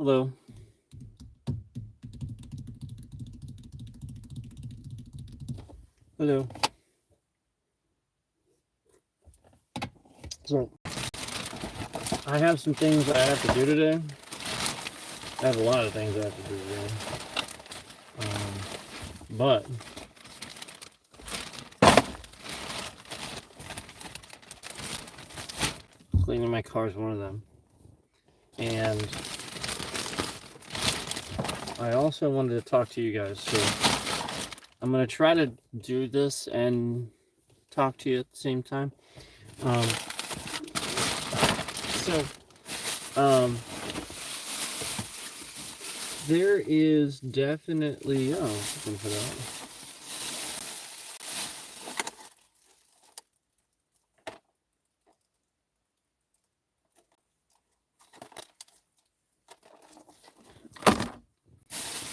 Hello. Hello. So, I have some things I have to do today. I have a lot of things I have to do today. But cleaning my car is one of them. And I also wanted to talk to you guys. So, I'm going to try to do this and talk to you at the same time. There is definitely, something for that.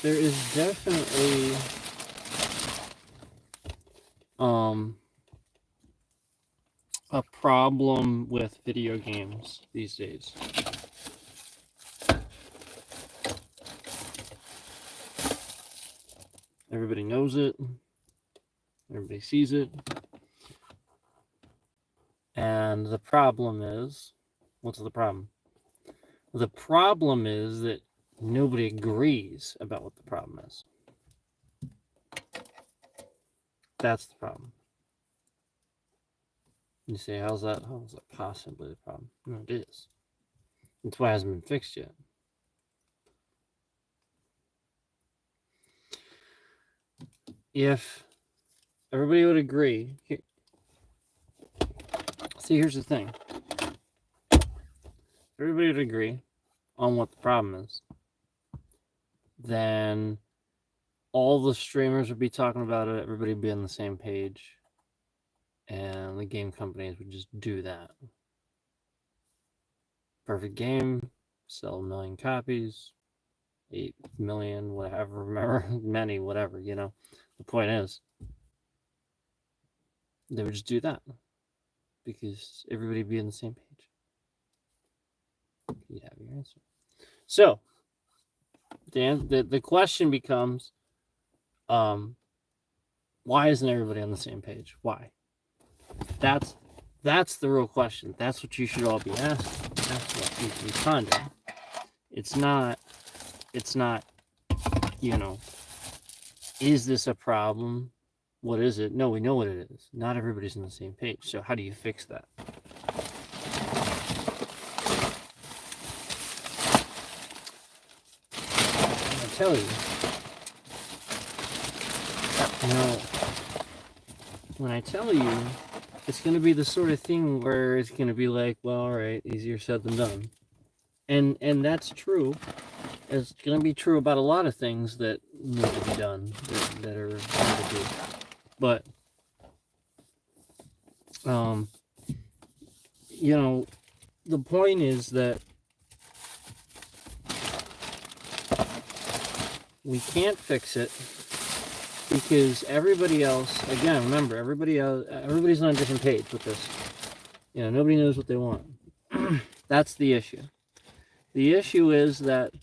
There is definitely a problem with video games these days. Everybody knows it. Everybody sees it. And the problem is, what's the problem? The problem is that nobody agrees about what the problem is. That's the problem. You say, how's that possibly the problem? No, it is. That's why it hasn't been fixed yet. If everybody would agree, here's the thing. If everybody would agree on what the problem is, then all the streamers would be talking about it, everybody would be on the same page, and the game companies would just do that. Perfect game, sell 1 million copies, 8 million, whatever, remember, many, whatever, you know. The point is, they would just do that because everybody would be on the same page. You'd have your answer. So, the question becomes, why isn't everybody on the same page? Why? That's the real question. That's what you should all be asking. That's what you can ponder. It's not, is this a problem? What is it? No, we know what it is. Not everybody's on the same page. So how do you fix that? I'll tell you. When I tell you, it's going to be the sort of thing where it's going to be like, well, all right, easier said than done. And that's true. It's going to be true about a lot of things that need to be done, that are hard to do. But, the point is that we can't fix it because everybody else, again, remember, everybody's on a different page with this. Nobody knows what they want. That's the issue. The issue is that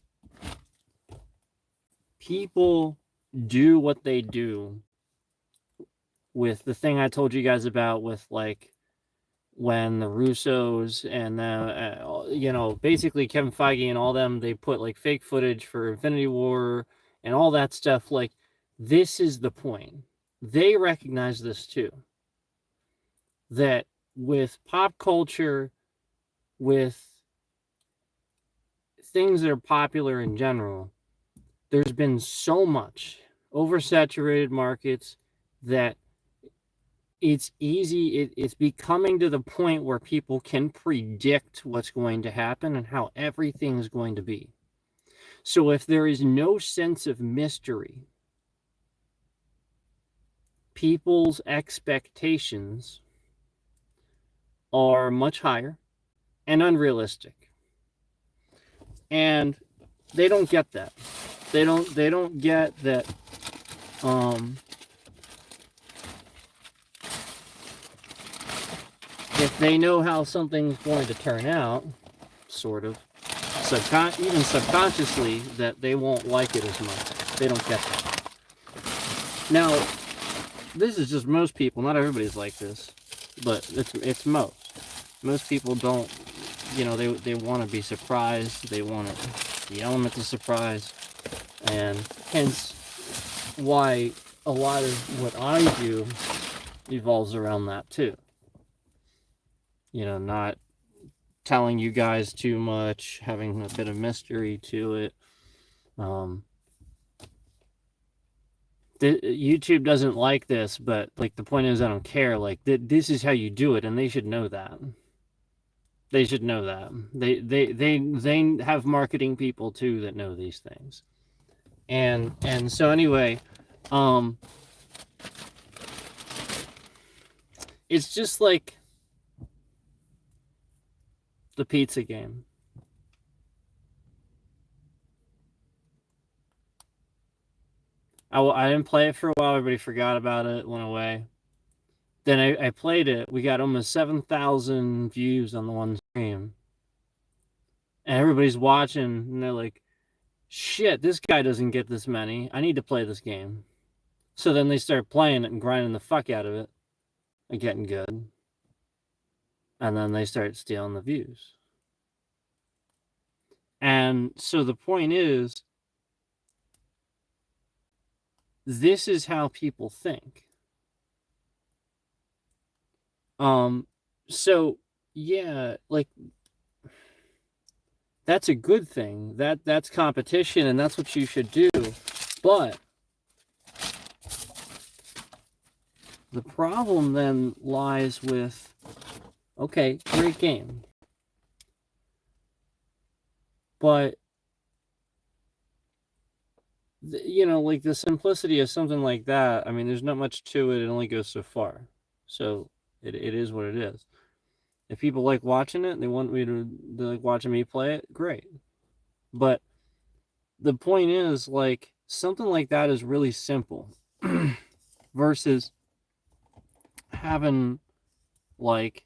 people do what they do with the thing I told you guys about with, like, when the Russos and, basically Kevin Feige and all them, they put, like, fake footage for Infinity War and all that stuff. Like, this is the point. They recognize this too. That with pop culture, with things that are popular in general, there's been so much oversaturated markets that it's easy. It's becoming to the point where people can predict what's going to happen and how everything's going to be. So if there is no sense of mystery, people's expectations are much higher and unrealistic. And they don't get that. They don't get that if they know how something's going to turn out, sort of, even subconsciously, that they won't like it as much. They don't get that. Now, this is just most people. Not everybody's like this, but it's most. Most people don't, they want to be surprised. They want the element of surprise, and hence why a lot of what I do evolves around that too. Not telling you guys too much, having a bit of mystery to it. YouTube doesn't like this, but like the point is, I don't care. Like this is how you do it, and they should know that. They should know that. They have marketing people too that know these things. And so anyway, it's just like the pizza game. I didn't play it for a while. Everybody forgot about it, went away. Then I played it. We got almost 7,000 views on the one stream. And everybody's watching, and they're like, shit, this guy doesn't get this many. I need to play this game. So then they start playing it and grinding the fuck out of it and getting good. And then they start stealing the views. And so the point is, this is how people think. So yeah, like that's a good thing. That's competition, and that's what you should do. But the problem then lies with, okay, great game, but like the simplicity of something like that, I mean, there's not much to it. It only goes so far. So it is what it is. If people like watching it, they like watching me play it, great. But the point is, like, something like that is really simple versus having like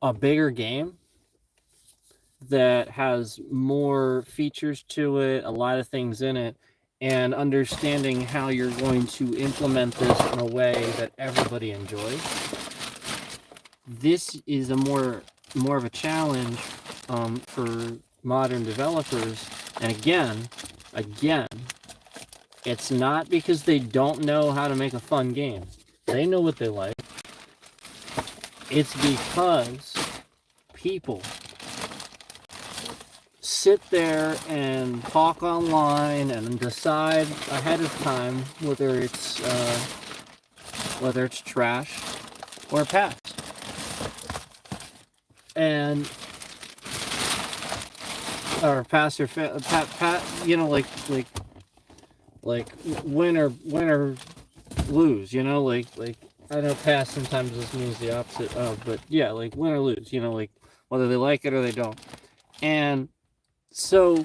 a bigger game that has more features to it, a lot of things in it, and understanding how you're going to implement this in a way that everybody enjoys. This is a more of a challenge for modern developers. And again, it's not because they don't know how to make a fun game. They know what they like. It's because people sit there and talk online and decide ahead of time whether it's trash or pass. And or pass or pat, like win or lose, like I know pass sometimes this means the opposite of, but yeah, like win or lose, like whether they like it or they don't. And so the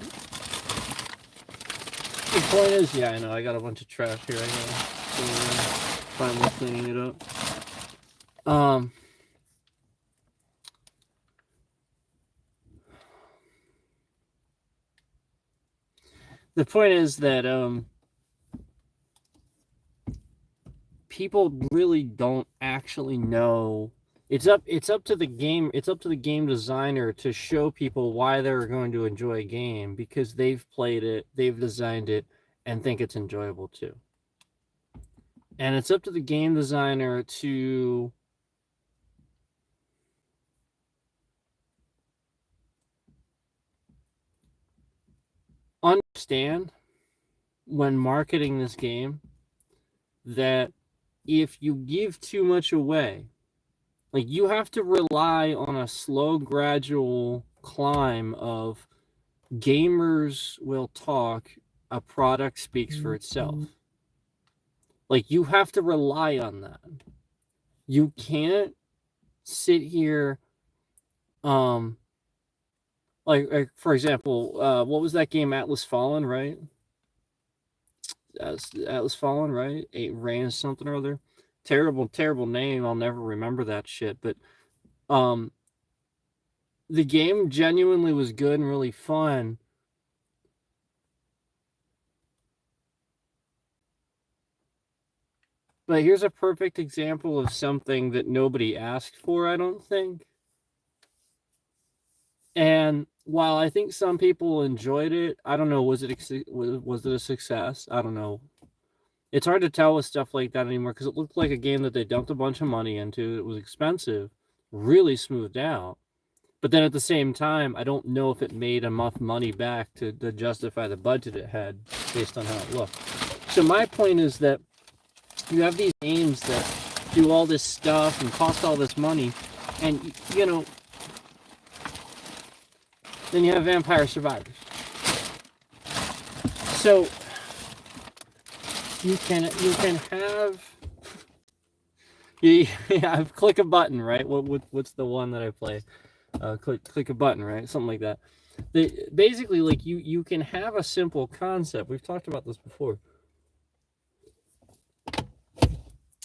point is, yeah, I know I got a bunch of trash here. I know, finally cleaning it up. The point is that people really don't actually know. It's up to the game. It's up to the game designer to show people why they're going to enjoy a game, because they've played it, they've designed it, and think it's enjoyable too. And it's up to the game designer to understand when marketing this game that if you give too much away, like you have to rely on a slow, gradual climb of gamers will talk, a product speaks for itself. Like you have to rely on that. You can't sit here, like for example, what was that game, Atlas Fallen, right? Atlas Fallen, right? Rain something or other. Terrible name. I'll never remember that shit. But the game genuinely was good and really fun. But here's a perfect example of something that nobody asked for, I don't think. And while I think some people enjoyed it, I don't know, was it a success? I don't know. It's hard to tell with stuff like that anymore because it looked like a game that they dumped a bunch of money into. It was expensive, really smoothed out. But then at the same time, I don't know if it made enough money back to justify the budget it had based on how it looked. So my point is that you have these games that do all this stuff and cost all this money, and you know, then you have Vampire Survivors. So you can have click a button, right? What's the one that I play? Click a button, right? Something like that. Basically, like you can have a simple concept. We've talked about this before.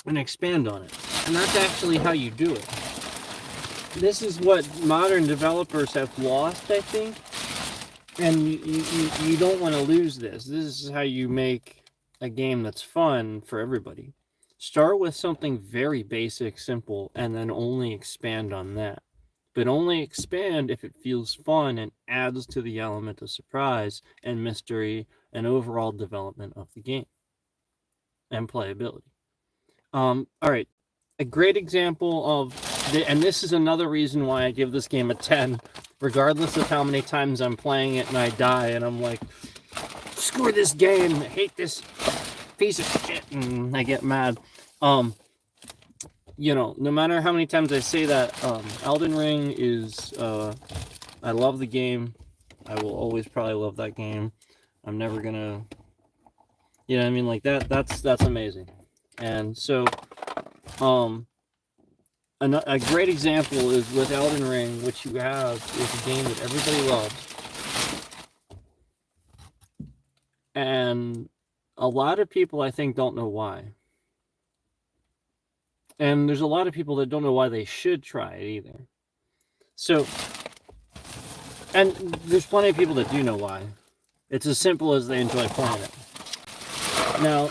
And expand on it. And that's actually how you do it. This is what modern developers have lost, I think. And you don't want to lose this. This is how you make a game that's fun for everybody. Start with something very basic, simple, and then only expand on that. But only expand if it feels fun and adds to the element of surprise and mystery and overall development of the game and playability. All right, a great example of, and this is another reason why I give this game a 10, regardless of how many times I'm playing it and I die and I'm like, screw this game, I hate this piece of shit, and I get mad. You know, no matter how many times I say that, Elden Ring is, I love the game. I will always probably love that game. I'm never gonna, you know what I mean? Like that's amazing. And so, a great example is with Elden Ring, which you have is a game that everybody loves. And a lot of people, I think, don't know why. And there's a lot of people that don't know why they should try it either. So, and there's plenty of people that do know why. It's as simple as they enjoy playing it. Now,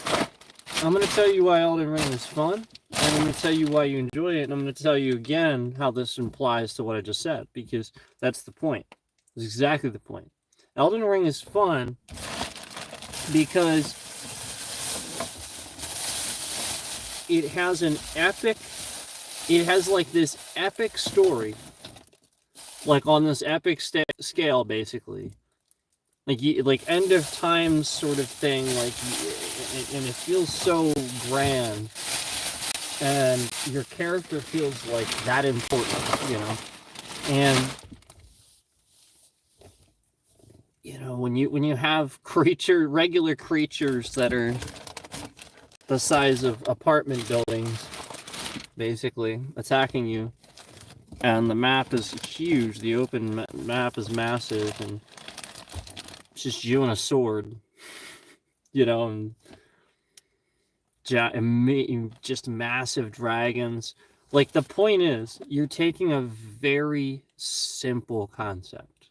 I'm going to tell you why Elden Ring is fun, and I'm going to tell you why you enjoy it, and I'm going to tell you again how this implies to what I just said, because that's the point. That's exactly the point. Elden Ring is fun because it has like this epic story, like on this epic scale, basically. Like end of times sort of thing, like, and it feels so grand, and your character feels like that important, you know. And you know, when you have regular creatures that are the size of apartment buildings, basically attacking you, and the map is huge, the open map is massive, and it's just you and a sword, you know, and just massive dragons. Like, the point is, you're taking a very simple concept,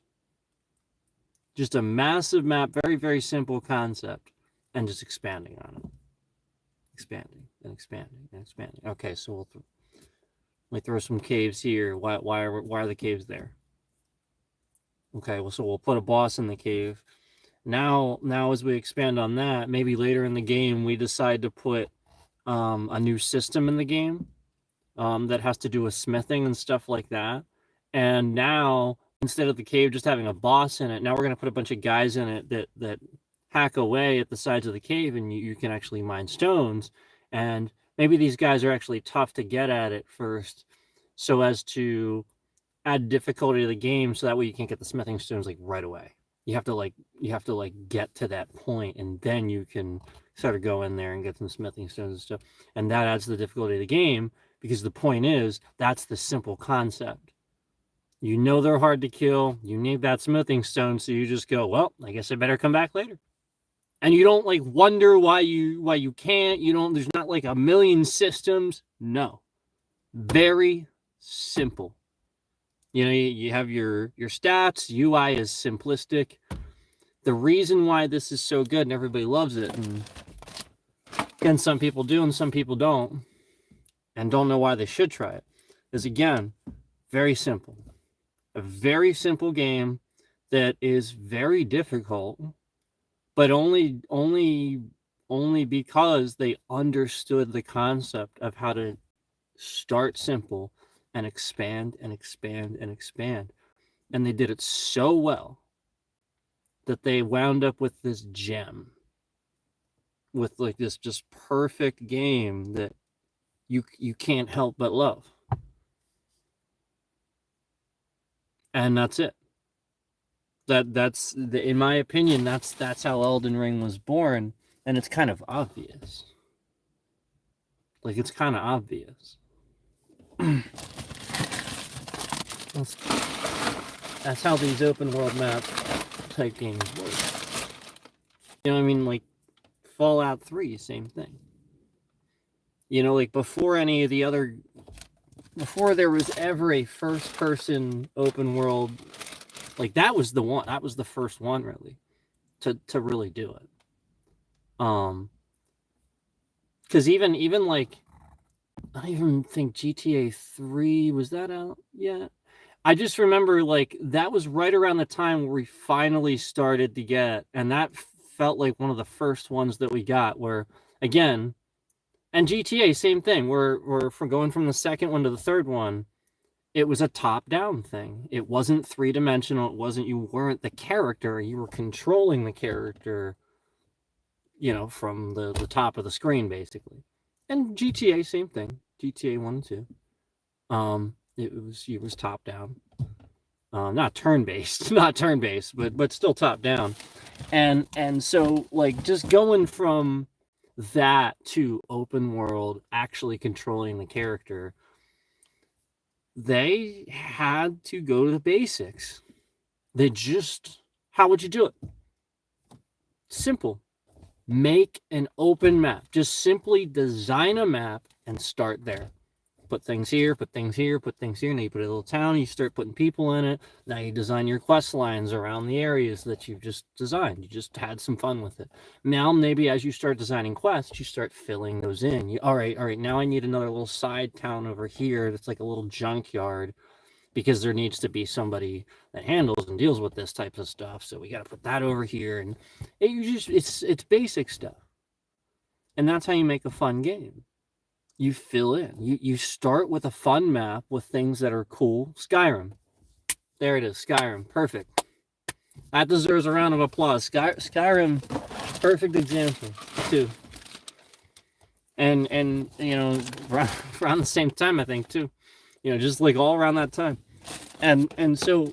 just a massive map, very, very simple concept, and just expanding on it. Expanding and expanding and expanding. Okay, so we'll throw some caves here. Why are the caves there? Okay, well, so we'll put a boss in the cave. Now as we expand on that, maybe later in the game we decide to put a new system in the game that has to do with smithing and stuff like that. And now, instead of the cave just having a boss in it, now we're going to put a bunch of guys in it that hack away at the sides of the cave, and you can actually mine stones. And maybe these guys are actually tough to get at first, so as to add difficulty to the game, so that way you can't get the smithing stones like right away. You have to get to that point, and then you can sort of go in there and get some smithing stones and stuff. And that adds to the difficulty of the game, because the point is, that's the simple concept. You know they're hard to kill. You need that smithing stone, so you just go, well, I guess I better come back later. And you don't like wonder why you can't. You don't. There's not like a million systems. No, very simple. You know, you have your stats. UI is simplistic. The reason why this is so good and everybody loves it, and some people do and some people don't, and don't know why they should try it, is again, very simple. A very simple game that is very difficult, but only because they understood the concept of how to start simple and expand and expand and expand. And they did it so well that they wound up with this gem, with like this just perfect game that you can't help but love. And that's it. That's in my opinion, that's how Elden Ring was born, and it's kind of obvious. Like, it's kind of obvious. That's how these open world map type games work. You know what I mean? Like Fallout 3, same thing. You know, like before there was ever a first person open world, like that was the one. That was the first one really to really do it. Because even like, I don't even think GTA 3 was that out yet. I just remember like that was right around the time where we finally started to get, and that felt like one of the first ones that we got where, again, and GTA, same thing. We're from going from the second one to the third one, it was a top-down thing. It wasn't three-dimensional. It wasn't, you weren't the character. You were controlling the character, you know, from the top of the screen, basically. And GTA, same thing. GTA 1 and 2. It was top-down. Not turn-based, but still top-down. And so, like, just going from that to open world, actually controlling the character, they had to go to the basics. How would you do it? Simple. Make an open map. Just simply design a map and start there. Put things here, put things here, put things here. Now you put a little town, you start putting people in it. Now you design your quest lines around the areas that you've just designed. You just had some fun with it. Now, maybe as you start designing quests, you start filling those in. All right, now I need another little side town over here that's like a little junkyard, because there needs to be somebody that handles and deals with this type of stuff. So we got to put that over here. And it's basic stuff. And that's how you make a fun game. You fill in. You start with a fun map with things that are cool. Skyrim. There it is. Skyrim. Perfect. That deserves a round of applause. Skyrim, perfect example too. And you know, around the same time, I think too. You know, just like all around that time. And so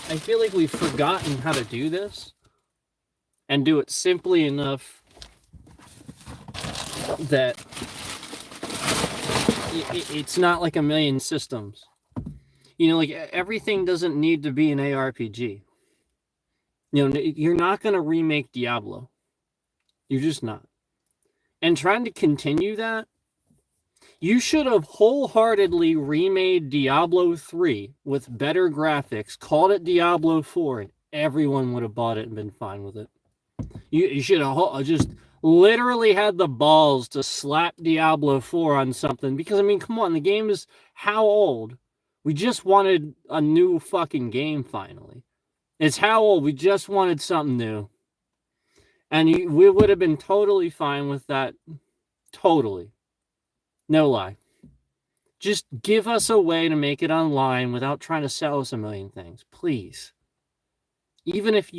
I feel like we've forgotten how to do this and do it simply enough that it's not like a million systems. You know, like everything doesn't need to be an ARPG. You know, you're not going to remake Diablo. You're just not. And trying to continue that, you should have wholeheartedly remade Diablo 3 with better graphics, called it Diablo 4, and everyone would have bought it and been fine with it. You should have just literally had the balls to slap Diablo 4 on something, because, I mean, come on, the game is how old? We just wanted a new fucking game finally. It's how old? We just wanted something new. And we would have been totally fine with that. Totally. No lie. Just give us a way to make it online without trying to sell us a million things, please. Even if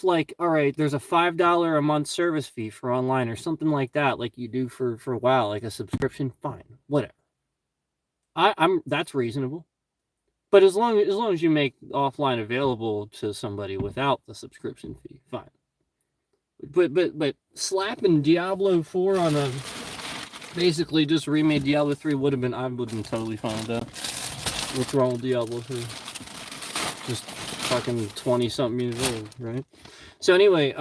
like, all right, there's a $5 a month service fee for online or something like that, like you do for WoW, like a subscription, fine, whatever. That's reasonable. But as long as you make offline available to somebody without the subscription fee, fine. But slapping Diablo 4 on a basically just remade Diablo 3 I would have been totally fine with that. What's wrong with Diablo 3? Just fucking 20-something years old, right? So anyway,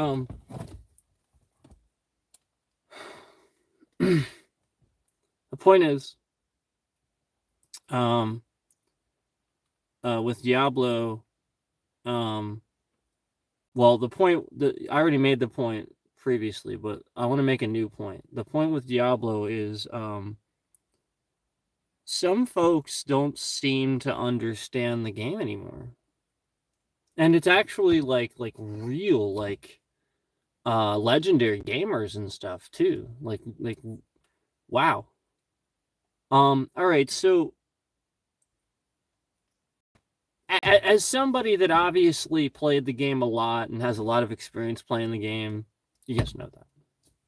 the point is, with Diablo, well, the point that I already made the point previously, but I want to make a new point. The point with Diablo is some folks don't seem to understand the game anymore. And it's actually like real legendary gamers and stuff too. Like wow. All right, so as somebody that obviously played the game a lot and has a lot of experience playing the game, you guys know that.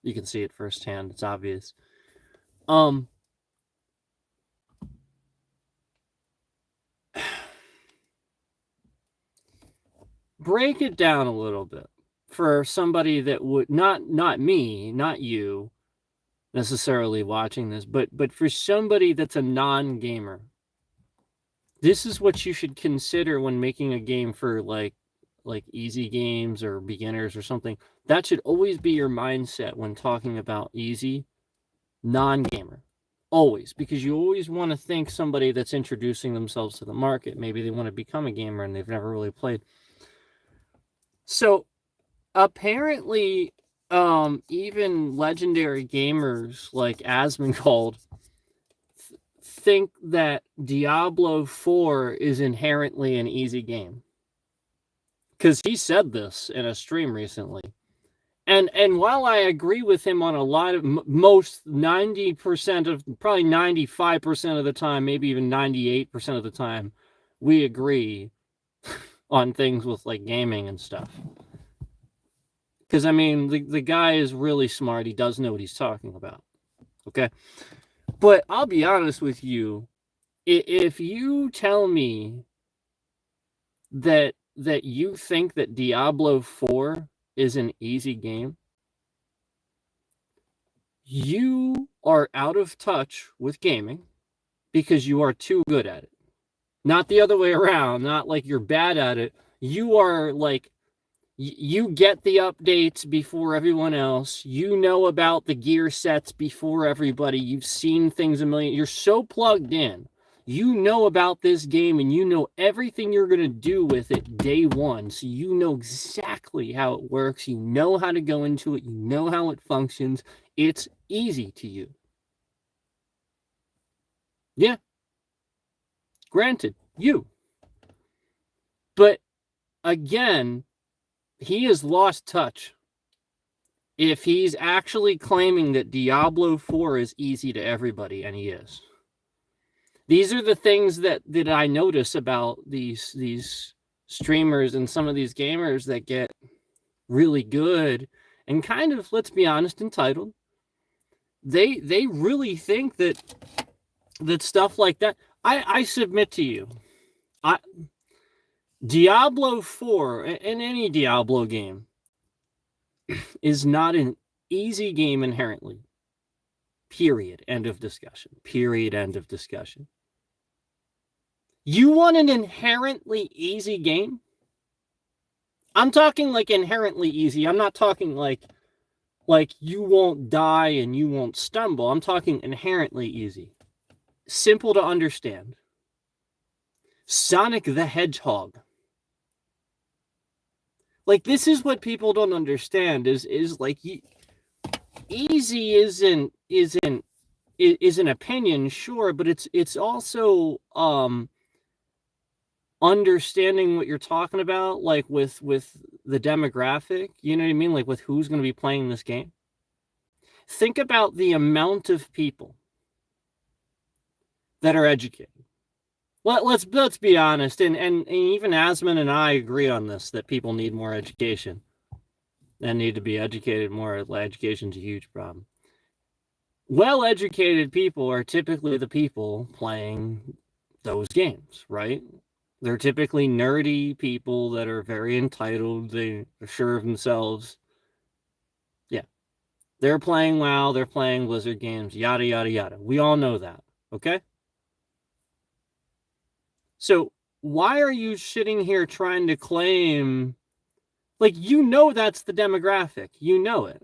You can see it firsthand. It's obvious. Break it down a little bit for somebody that would not me, not you necessarily watching this, but for somebody that's a non-gamer. This is what you should consider when making a game for like easy games or beginners or something. That should always be your mindset when talking about easy non-gamer. Always, because you always want to think somebody that's introducing themselves to the market. Maybe they want to become a gamer and they've never really played. So apparently, even legendary gamers like Asmongold think that Diablo 4 is inherently an easy game. Because he said this in a stream recently. And while I agree with him on a lot of most 90% of probably 95% of the time, maybe even 98% of the time, we agree on things with like gaming and stuff. Because I mean, the guy is really smart. He does know what he's talking about. Okay. But I'll be honest with you. If you tell me that you think that Diablo 4 is an easy game, you are out of touch with gaming because you are too good at it. Not the other way around. Not like you're bad at it. You are like, you get the updates before everyone else. You know about the gear sets before everybody. You've seen things a million. You're so plugged in. You know about this game and you know everything you're going to do with it day one. So you know exactly how it works. You know how to go into it. You know how it functions. It's easy to you. Yeah. Granted, you. But again, he has lost touch. If he's actually claiming that Diablo 4 is easy to everybody, and he is. These are the things that I notice about these streamers and some of these gamers that get really good and kind of, let's be honest, entitled. They really think that stuff like that. I submit to you, Diablo 4 and any Diablo game is not an easy game inherently. Period. End of discussion. Period. End of discussion. You want an inherently easy game? I'm talking like inherently easy. I'm not talking like you won't die and you won't stumble. I'm talking inherently easy. Simple to understand. Sonic the Hedgehog. Like, this is what people don't understand is like, easy isn't an opinion, sure, but it's also understanding what you're talking about, like with the demographic, you know what I mean? Like with who's going to be playing this game. Think about the amount of people that are educated. Let's be honest, and even Asmon and I agree on this, that people need more education and need to be educated more. Education's a huge problem. Well-educated people are typically the people playing those games, right? They're typically nerdy people that are very entitled. They're sure of themselves. Yeah. They're playing WoW. They're playing Blizzard games, yada, yada, yada. We all know that, okay? So why are you sitting here trying to claim, like, you know that's the demographic. You know it.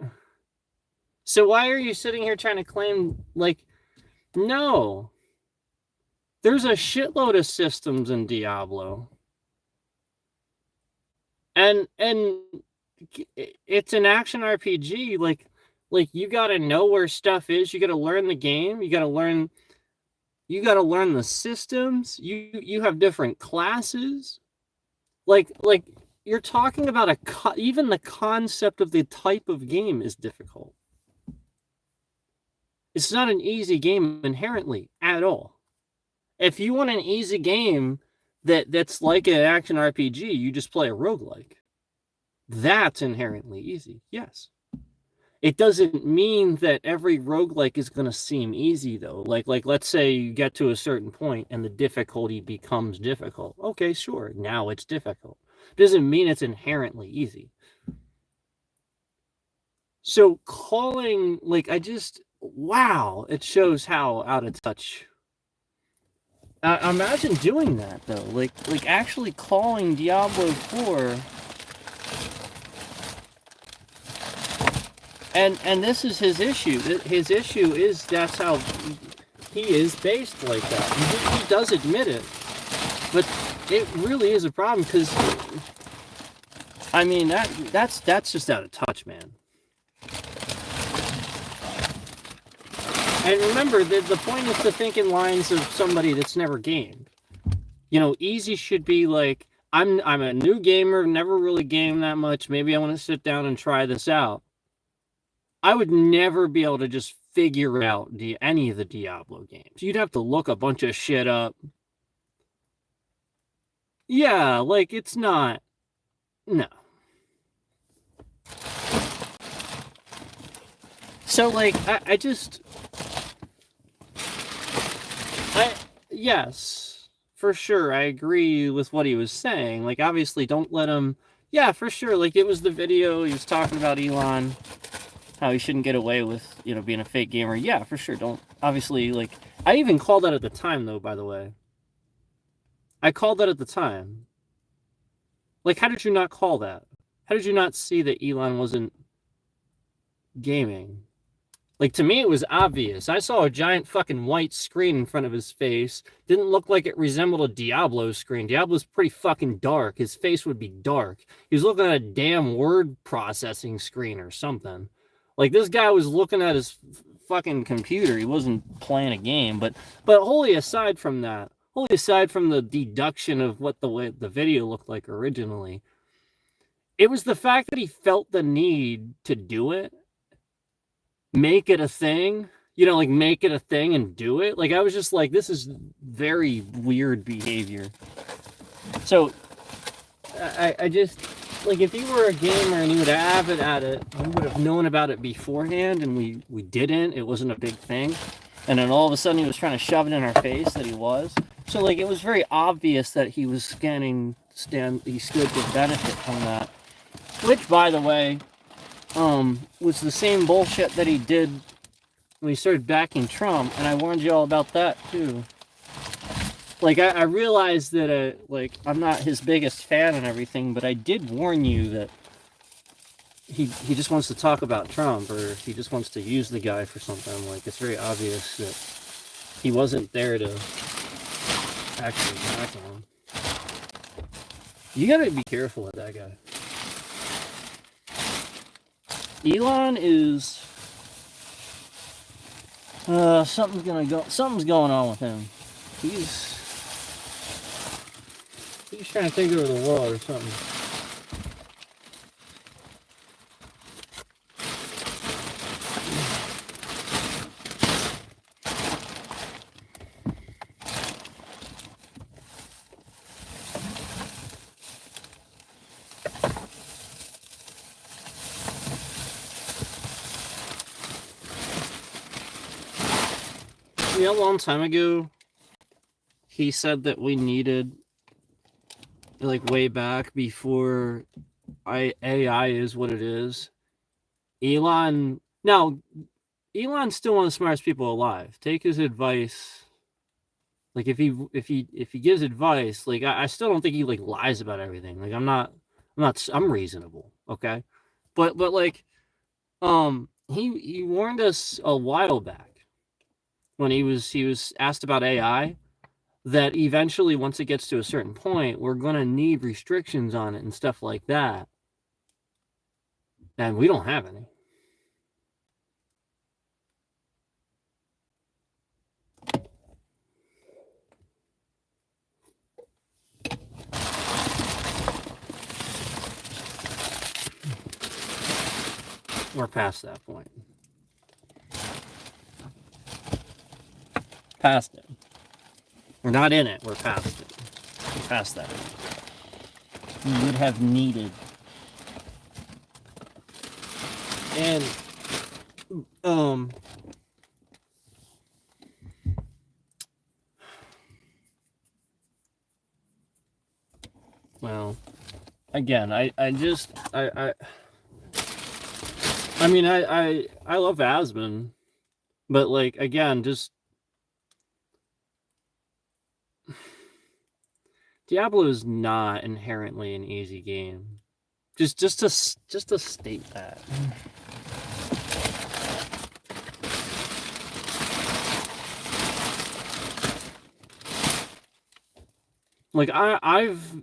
So why are you sitting here trying to claim, like, no. There's a shitload of systems in Diablo. And it's an action RPG. Like you got to know where stuff is. You got to learn the game. You got to learn the systems. You have different classes. Like you're talking about even the concept of the type of game is difficult. It's not an easy game inherently at all. If you want an easy game that's like an action RPG, you just play a roguelike. That's inherently easy, yes. It doesn't mean that every roguelike is going to seem easy, though. Like let's say you get to a certain point and the difficulty becomes difficult. Okay, sure, now it's difficult. Doesn't mean it's inherently easy. So calling, wow, it shows how out of touch. Imagine doing that, though. Like actually calling Diablo 4... And this is his issue. His issue is that's how he is based like that. He does admit it. But it really is a problem because, I mean, that's just out of touch, man. And remember, the point is to think in lines of somebody that's never gamed. You know, easy should be like, I'm a new gamer, never really gamed that much. Maybe I want to sit down and try this out. I would never be able to just figure out any of the Diablo games. You'd have to look a bunch of shit up. Yeah, like, it's not... No. So, like, I just... Yes, for sure, I agree with what he was saying. Like, obviously, don't let him... Yeah, for sure, like, it was the video, he was talking about Elon... How he shouldn't get away with, you know, being a fake gamer. Yeah, for sure. Don't, obviously, like, I even called that at the time, though, by the way. I called that at the time. Like, how did you not call that? How did you not see that Elon wasn't gaming? Like, to me, it was obvious. I saw a giant fucking white screen in front of his face. Didn't look like it resembled a Diablo screen. Diablo's pretty fucking dark. His face would be dark. He was looking at a damn word processing screen or something. Like, this guy was looking at his fucking computer. He wasn't playing a game. But wholly aside from that, wholly aside from the deduction of what the video looked like originally, it was the fact that he felt the need to do it, make it a thing, you know, like, make it a thing and do it. Like, I was just like, this is very weird behavior. So, I just... Like, if he were a gamer and he would have it at it, we would have known about it beforehand, and we didn't. It wasn't a big thing. And then all of a sudden he was trying to shove it in our face that he was. So, like, it was very obvious that he was he stood to benefit from that. Which, by the way, was the same bullshit that he did when he started backing Trump, and I warned you all about that, too. Like, I realized that, like, I'm not his biggest fan and everything, but I did warn you that he just wants to talk about Trump, or he just wants to use the guy for something. Like, it's very obvious that he wasn't there to actually back him. You gotta be careful with that guy. Elon is... something's going on with him. He's trying to take over the world or something. Yeah, a long time ago, he said that we needed, like, way back before AI is what it is. Elon's still one of the smartest people alive. Take his advice. Like, if he gives advice, like, I still don't think he, like, lies about everything. Like, I'm reasonable, okay? But like, he warned us a while back when he was asked about AI. that eventually, once it gets to a certain point, we're going to need restrictions on it and stuff like that. And we don't have any. We're past that point. Past it. We're not in it. We're past it. We're past that. We would have needed. And well, again, I mean, I love Asmon, but like, again, just Diablo is not inherently an easy game. Just to state that. Like, I've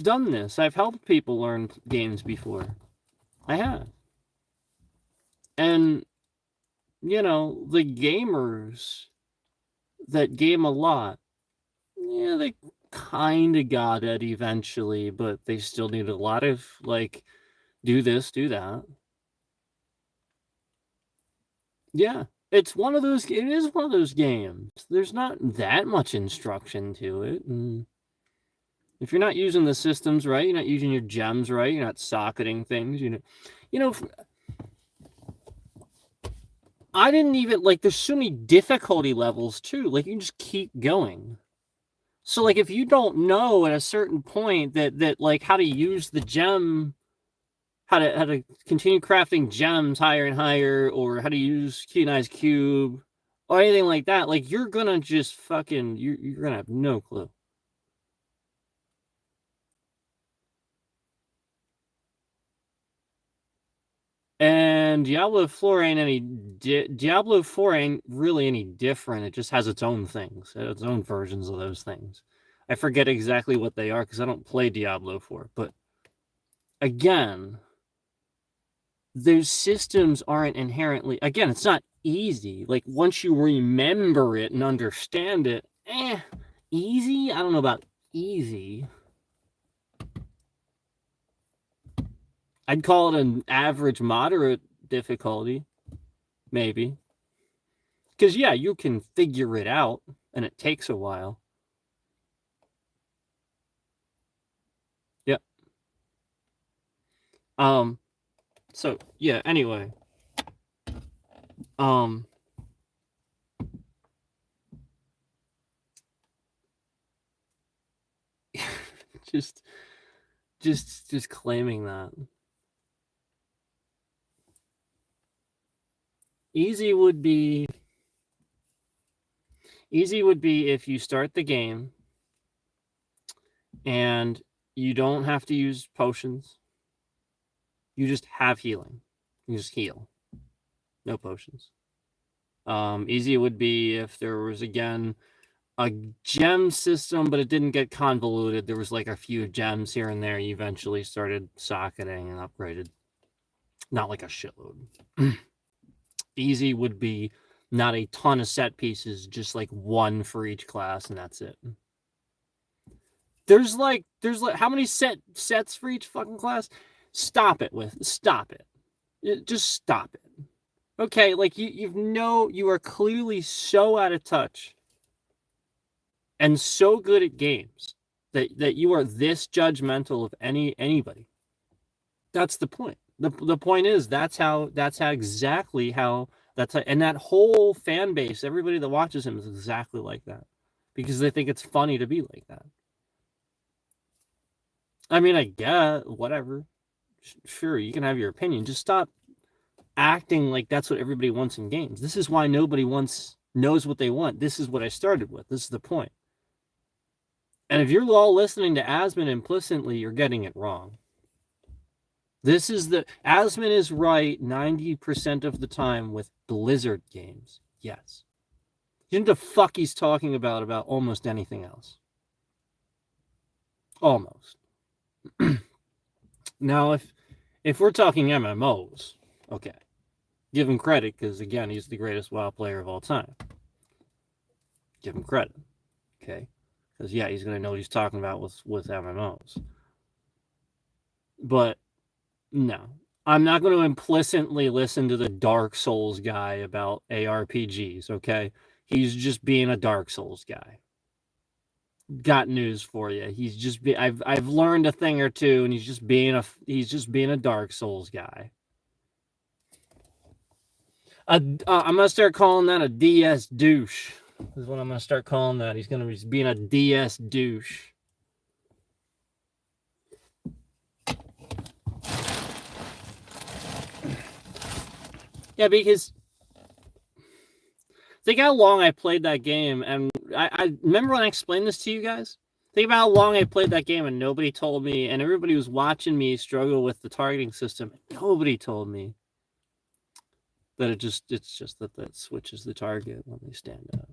done this. I've helped people learn games before. I have. And, you know, the gamers that game a lot, yeah, they kind of got it eventually, but they still need a lot of, like, do this, do that. Yeah, it's one of those, it is one of those games. There's not that much instruction to it. And if you're not using the systems right, you're not using your gems right, you're not socketing things, you know, I didn't even, like, there's so many difficulty levels too. Like, you can just keep going. So, like, if you don't know at a certain point that like how to use the gem, how to continue crafting gems higher and higher, or how to use Key&I's cube, or anything like that, like, you're gonna just fucking, you're gonna have no clue. And Diablo 4 ain't any Diablo 4 ain't really any different. It just has its own things, its own versions of those things. I forget exactly what they are because I don't play Diablo 4. But again, those systems aren't inherently, again, it's not easy. Like, once you remember it and understand it, easy? I don't know about easy. I'd call it an average moderate difficulty, maybe. Because, yeah, you can figure it out, and it takes a while. Yep. So, yeah, anyway. just claiming that. Easy would be if you start the game and you don't have to use potions. You just have healing. You just heal. No potions. Easy would be if there was, again, a gem system, but it didn't get convoluted. There was like a few gems here and there. You eventually started socketing and upgraded. Not like a shitload. Easy would be not a ton of set pieces, just like one for each class, and that's it. There's like how many sets for each fucking class? Stop it. Just stop it. Okay, like, you are clearly so out of touch and so good at games that you are this judgmental of anybody. That's the point. The point is and that whole fan base, everybody that watches him is exactly like that because they think it's funny to be like that. I mean, I get whatever. Sure, you can have your opinion. Just stop acting like that's what everybody wants in games. This is why nobody knows what they want. This is what I started with. This is the point. And if you're all listening to Asmon implicitly, you're getting it wrong. Asmon is right 90% of the time with Blizzard games. Yes. You know the fuck he's talking about almost anything else. Almost. Now, if we're talking MMOs, okay, give him credit because again, he's the greatest WoW player of all time. Give him credit, okay? Because yeah, he's gonna know what he's talking about with MMOs. But no, I'm not going to implicitly listen to the Dark Souls guy about ARPGs. Okay, he's just being a Dark Souls guy. Got news for you. He's just I've learned a thing or two, and he's just being a Dark Souls guy. I'm gonna start calling that a DS douche. Is what I'm gonna start calling that. He's gonna be being a DS douche. Yeah, because think how long I played that game, and I remember when I explained this to you guys. Think about how long I played that game, and nobody told me, and everybody was watching me struggle with the targeting system. Nobody told me that it's just that switches the target when they stand up,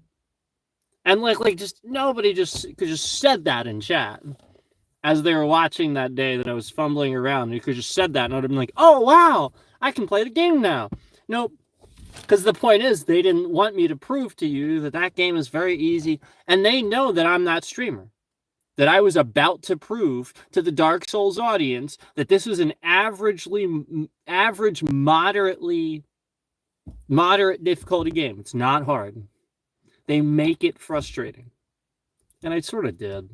and like just nobody just said that in chat as they were watching that day that I was fumbling around. You could just said that, and I'd have been like, "Oh wow, I can play the game now." Nope. Because the point is, they didn't want me to prove to you that game is very easy. And they know that I'm that streamer. That I was about to prove to the Dark Souls audience that this was an average, moderate difficulty game. It's not hard. They make it frustrating. And I sort of did.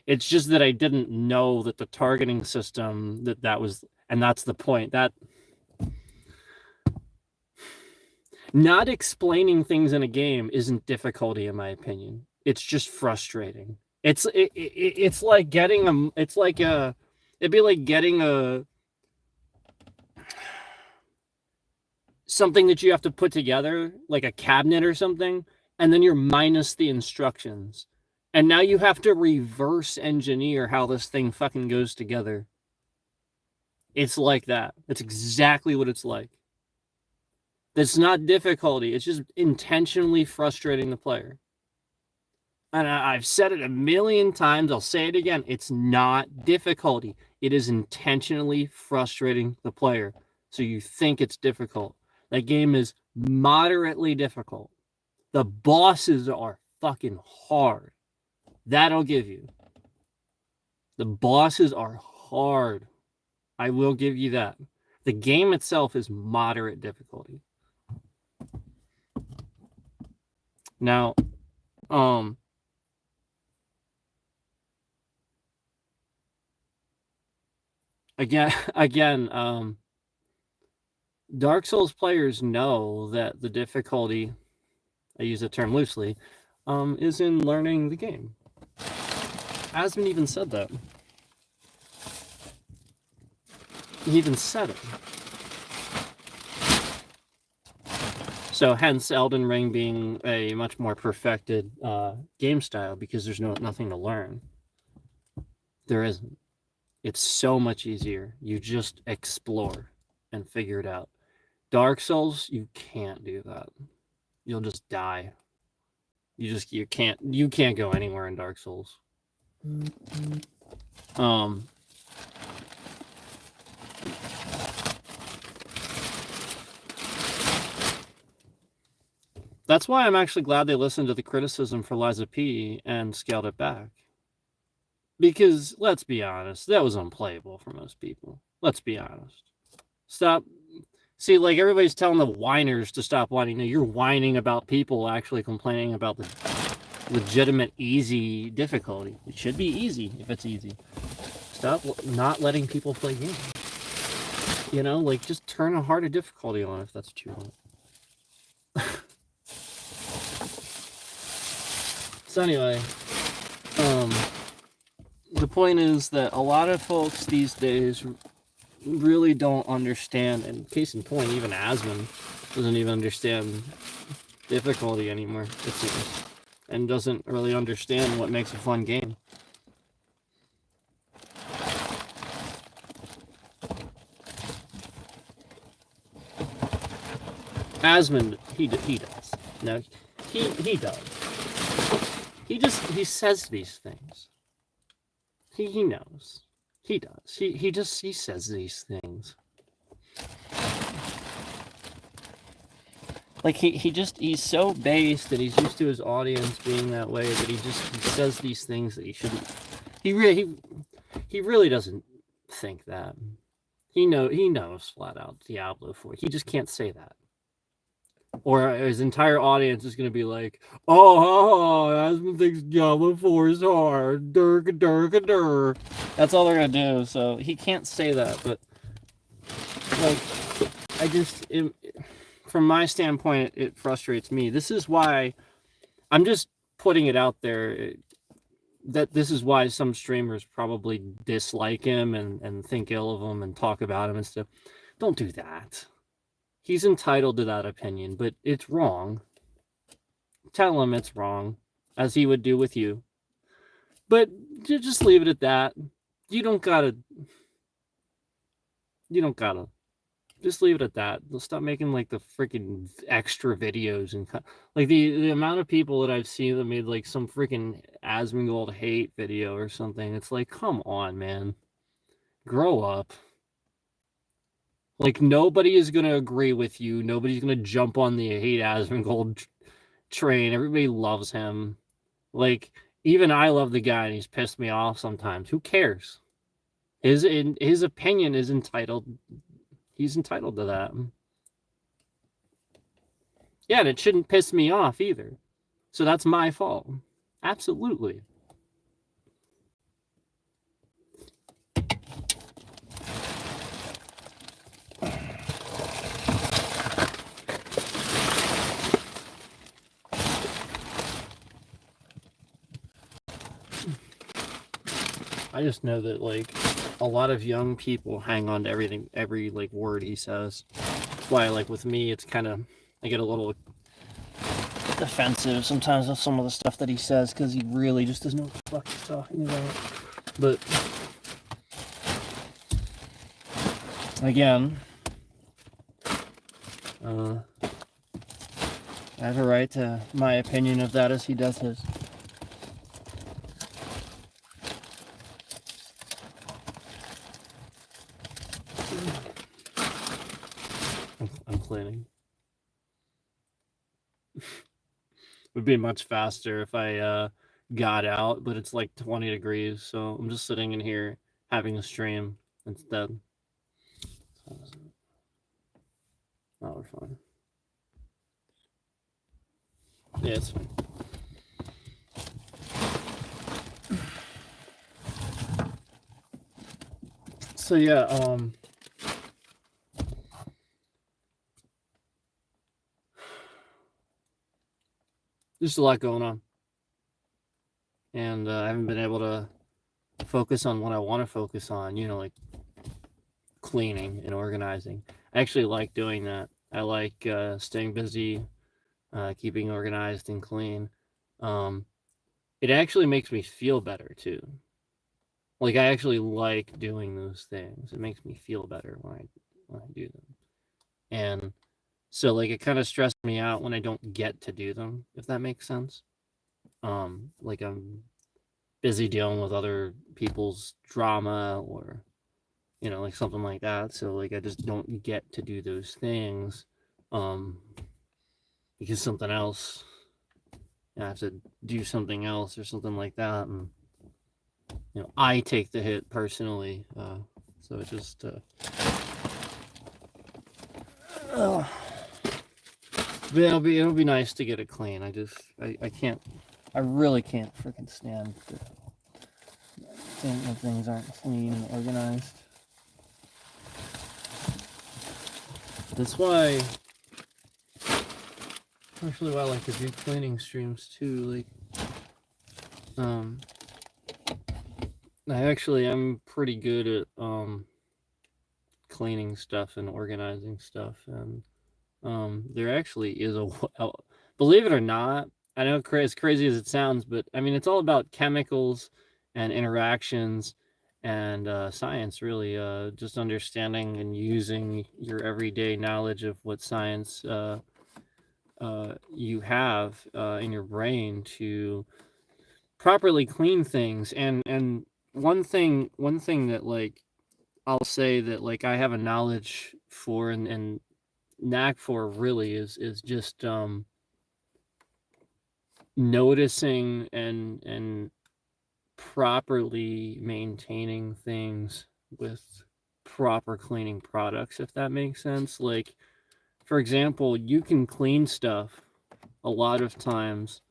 It's just that I didn't know that the targeting system, that was, and that's the point. That not explaining things in a game isn't difficulty, in my opinion. It's just frustrating. It's like getting it'd be like getting something that you have to put together, like a cabinet or something, and then you're minus the instructions. And now you have to reverse engineer how this thing fucking goes together. It's like that. That's exactly what it's like. That's not difficulty. It's just intentionally frustrating the player. And I've said it a million times. I'll say it again. It's not difficulty. It is intentionally frustrating the player. So you think it's difficult. That game is moderately difficult. The bosses are fucking hard. That'll give you. The bosses are hard. I will give you that. The game itself is moderate difficulty. Now, again, Dark Souls players know that the difficulty, I use the term loosely, is in learning the game. Asmon even said that. He even said it. So hence Elden Ring being a much more perfected game style, because there's nothing to learn. There isn't. It's so much easier. You just explore and figure it out. Dark Souls, you can't do that. You'll just die. You can't go anywhere in Dark Souls. That's why I'm actually glad they listened to the criticism for Liza P and scaled it back. Because, let's be honest, that was unplayable for most people. Let's be honest. Stop. See, like, everybody's telling the whiners to stop whining. No, you're whining about people actually complaining about the legitimate easy difficulty. It should be easy if it's easy. Stop not letting people play games. You know, like, just turn a harder difficulty on if that's what you want. So anyway, the point is that a lot of folks these days really don't understand, and case in point, even Asmon doesn't even understand difficulty anymore, it seems, and doesn't really understand what makes a fun game. Asmund, he does. No, he does. He says these things. He knows. He does. He says these things. Like he's so based and he's used to his audience being that way that he says these things that he shouldn't. He really doesn't think that. He knows flat out Diablo 4. He just can't say that. Or his entire audience is going to be like, oh, Asmund thinks Diablo 4 is hard. Durk. That's all they're going to do. So he can't say that. But, like, from my standpoint, it frustrates me. This is why I'm just putting it out there that this is why some streamers probably dislike him and think ill of him and talk about him and stuff. Don't do that. He's entitled to that opinion, but it's wrong. Tell him it's wrong, as he would do with you. But just leave it at that. You don't gotta. Just leave it at that. They'll stop making like the freaking extra videos and like the amount of people that I've seen that made like some freaking Asmongold hate video or something. It's like, come on, man, grow up. Like, nobody is going to agree with you. Nobody's going to jump on the hate Asmongold train. Everybody loves him. Like, even I love the guy and he's pissed me off sometimes. Who cares? His opinion is entitled. He's entitled to that. Yeah, and it shouldn't piss me off either. So that's my fault. Absolutely. I just know that, like, a lot of young people hang on to everything, every, like, word he says. That's why, like, with me, it's kind of, I get a little defensive sometimes with some of the stuff that he says, because he really just doesn't know what the fuck he's talking about. But, again, I have a right to my opinion of that as he does his. I'm cleaning. Would be much faster if I got out, but it's like 20 degrees, so I'm just sitting in here having a stream instead. Oh, we're fine. Yeah, it's fine. So yeah, there's a lot going on, and I haven't been able to focus on what I want to focus on. You know, like cleaning and organizing. I actually like doing that. I like staying busy, keeping organized and clean. It actually makes me feel better too. Like, I actually like doing those things. It makes me feel better when I do them. And so, like, it kind of stressed me out when I don't get to do them, if that makes sense. Like, I'm busy dealing with other people's drama or, you know, like something like that. So, like, I just don't get to do those things because something else, I have to do something else or something like that. And, you know, I take the hit personally. So it just, but it'll be nice to get it clean. I can't, I really can't freaking stand when things aren't clean and organized. That's why, actually, why I like to do cleaning streams too. Like, I'm pretty good at cleaning stuff and organizing stuff, and there actually is believe it or not, I know as crazy as it sounds, but I mean, it's all about chemicals and interactions and science, really. Just understanding and using your everyday knowledge of what science you have in your brain to properly clean things. And one thing that like I'll say that like I have a knowledge for and knack for really is just noticing and properly maintaining things with proper cleaning products, if that makes sense. Like, for example, you can clean stuff a lot of times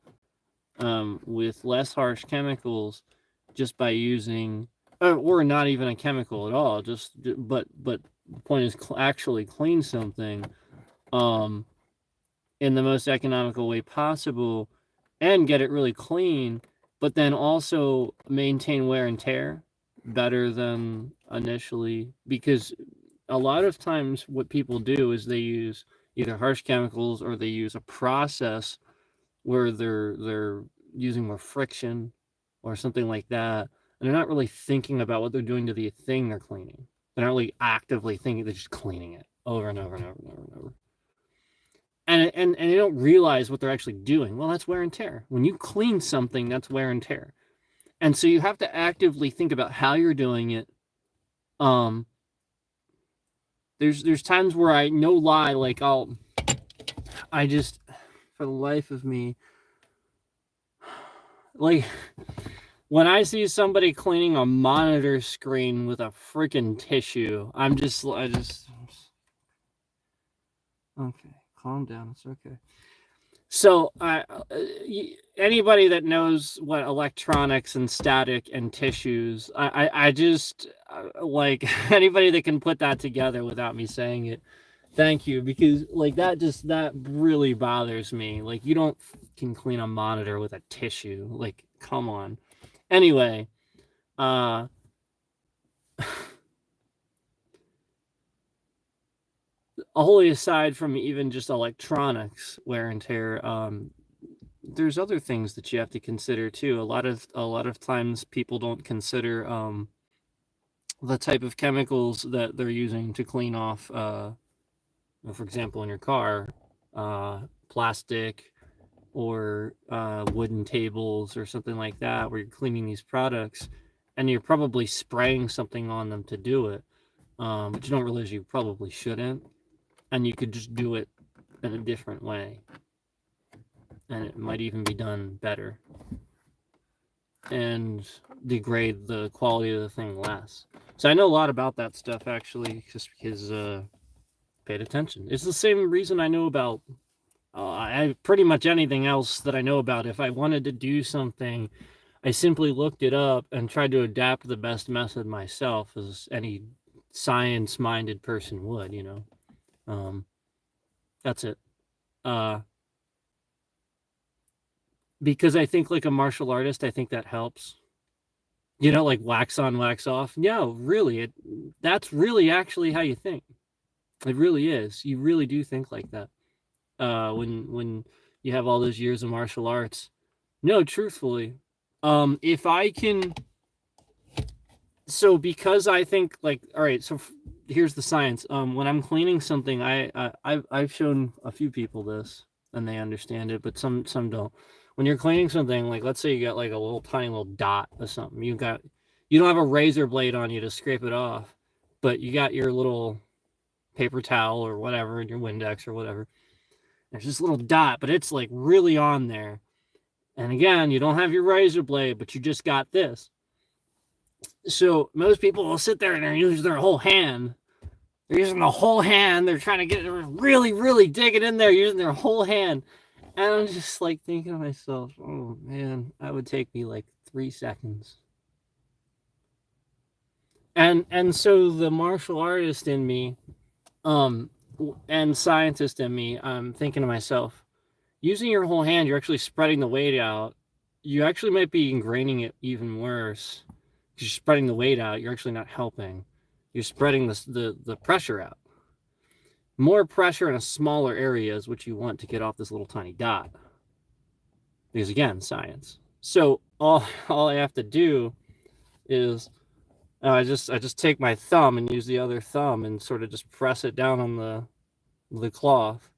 with less harsh chemicals just by using, or not even a chemical at all. But the point is actually clean something um, in the most economical way possible and get it really clean, but then also maintain wear and tear better than initially. Because a lot of times what people do is they use either harsh chemicals or they use a process where they're using more friction or something like that, and they're not really thinking about what they're doing to the thing they're cleaning. They're not really actively thinking; they're just cleaning it over and over and over and over and over. And they don't realize what they're actually doing. Well, that's wear and tear. When you clean something, that's wear and tear. And so you have to actively think about how you're doing it. Um, there's times where I no lie, like I just for the life of me, like when I see somebody cleaning a monitor screen with a freaking tissue, I just okay, calm down, it's okay. So, anybody that knows what electronics and static and tissues, I just like anybody that can put that together without me saying it. Thank you, because like that really bothers me. Like you don't can clean a monitor with a tissue. Like, come on. Anyway, uh, wholly aside from even just electronics wear and tear, there's other things that you have to consider too. A lot of times people don't consider the type of chemicals that they're using to clean off for example in your car, plastic or wooden tables or something like that where you're cleaning these products and you're probably spraying something on them to do it, but you don't realize you probably shouldn't, and you could just do it in a different way and it might even be done better and degrade the quality of the thing less. So I know a lot about that stuff actually, just because paid attention. It's the same reason I know about I pretty much anything else that I know about. If I wanted to do something, I simply looked it up and tried to adapt the best method myself, as any science-minded person would. That's it. Because I think like a martial artist, I think that helps. Like wax on, wax off. No, really, that's really actually how you think. It really is. You really do think like that. When you have all those years of martial arts. No, truthfully, if I can, so because I think like, all right, so here's the science. When I'm cleaning something, I've shown a few people this and they understand it, but some don't. When you're cleaning something, like let's say you got like a little tiny little dot or something, you don't have a razor blade on you to scrape it off, but you got your little paper towel or whatever, and your Windex or whatever. There's this little dot, but it's like really on there. And again, you don't have your razor blade, but you just got this. So most people will sit there and they use their whole hand. They're using the whole hand. They're trying to get really, really digging in there using their whole hand. And I'm just like thinking to myself, oh man, that would take me like 3 seconds. And so the martial artist in me, and scientist in me, I'm thinking to myself, using your whole hand, you're actually spreading the weight out. You actually might be ingraining it even worse. You're spreading the weight out. You're actually not helping. You're spreading the pressure out. More pressure in a smaller area is what you want to get off this little tiny dot. Because again, science. So all I have to do is I just take my thumb and use the other thumb and sort of just press it down on the cloth,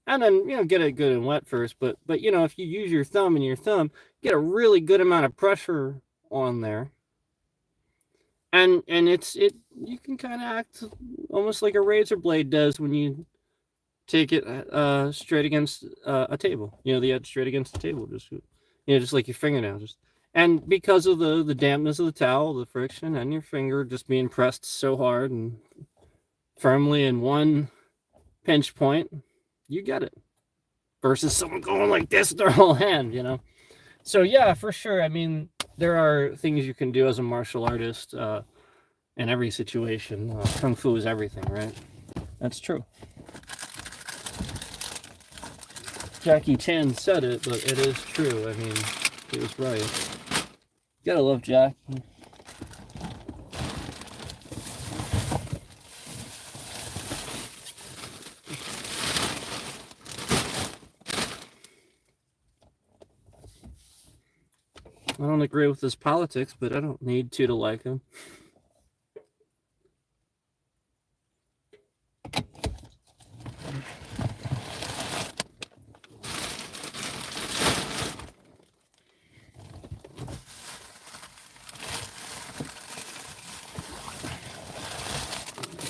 and then get it good and wet first. But if you use your thumb get a really good amount of pressure on there, and you can kind of act almost like a razor blade does when you take it straight against a table. The edge straight against the table, just like your fingernail, and because of the dampness of the towel, the friction, and your finger just being pressed so hard and firmly in one pinch point, you get it. Versus someone going like this with their whole hand, So yeah, for sure. I mean, there are things you can do as a martial artist in every situation. Kung Fu is everything, right? That's true. Jackie Chan said it, but it is true. I mean, he was right. You gotta love Jackie. I don't agree with his politics, but I don't need to like him.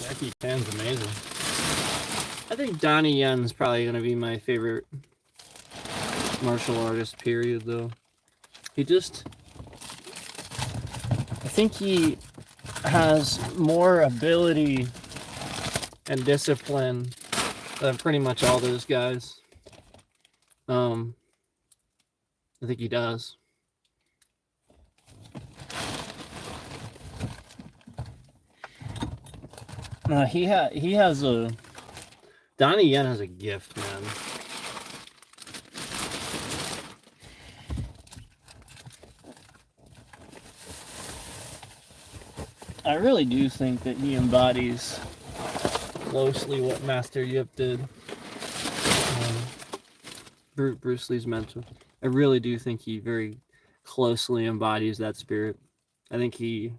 Jackie Chan's amazing. I think Donnie Yen's probably going to be my favorite martial artist, period, though. I think he has more ability and discipline than pretty much all those guys. I think he does. He has a Donnie Yen has a gift, man. I really do think that he embodies closely what Master Yip did. Bruce Lee's mentor. I really do think he very closely embodies that spirit. I think he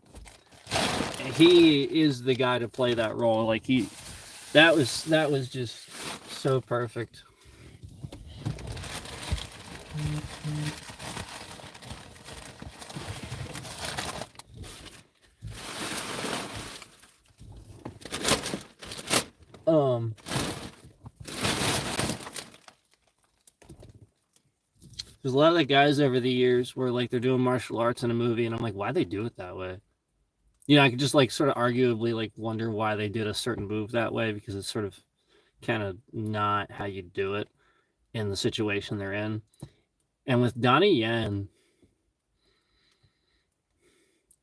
is the guy to play that role. Like that was just so perfect. There's a lot of the guys over the years where like they're doing martial arts in a movie, and I'm like, why they do it that way? I could just like sort of arguably like wonder why they did a certain move that way, because it's sort of kind of not how you do it in the situation they're in. And with Donnie Yen,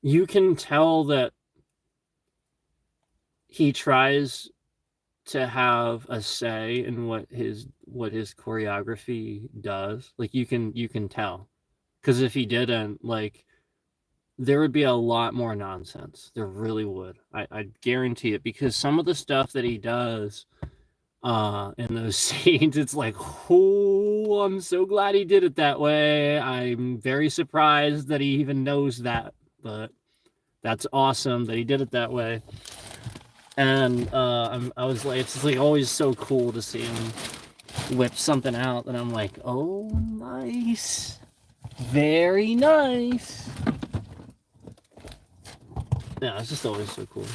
you can tell that he tries to have a say in what his choreography does. Like you can tell, because if he didn't, like, there would be a lot more nonsense. There really would. I guarantee it, because some of the stuff that he does in those scenes, it's like, oh, I'm so glad he did it that way. I'm very surprised that he even knows that, but that's awesome that he did it that way. And I was like, it's just like always so cool to see him whip something out, and I'm like, oh, nice, very nice. Yeah, it's just always so cool.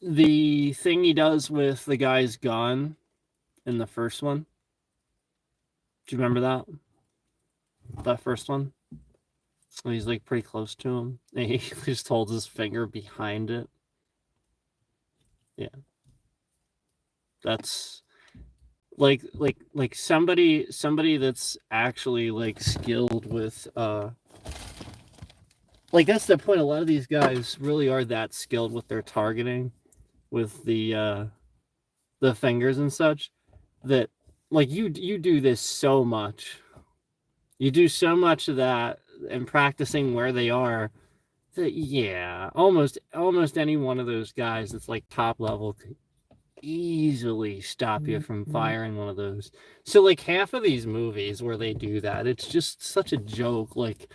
The thing he does with the guy's gun in the first one. Do you remember that? That first one? He's like pretty close to him. And he just holds his finger behind it. Yeah. That's like somebody that's actually like skilled with like, that's the point. A lot of these guys really are that skilled with their targeting, with the fingers and such, that like you do this so much. You do so much of that and practicing where they are, that yeah, almost any one of those guys that's like top level could easily stop you from firing one of those. So like half of these movies where they do that, it's just such a joke. Like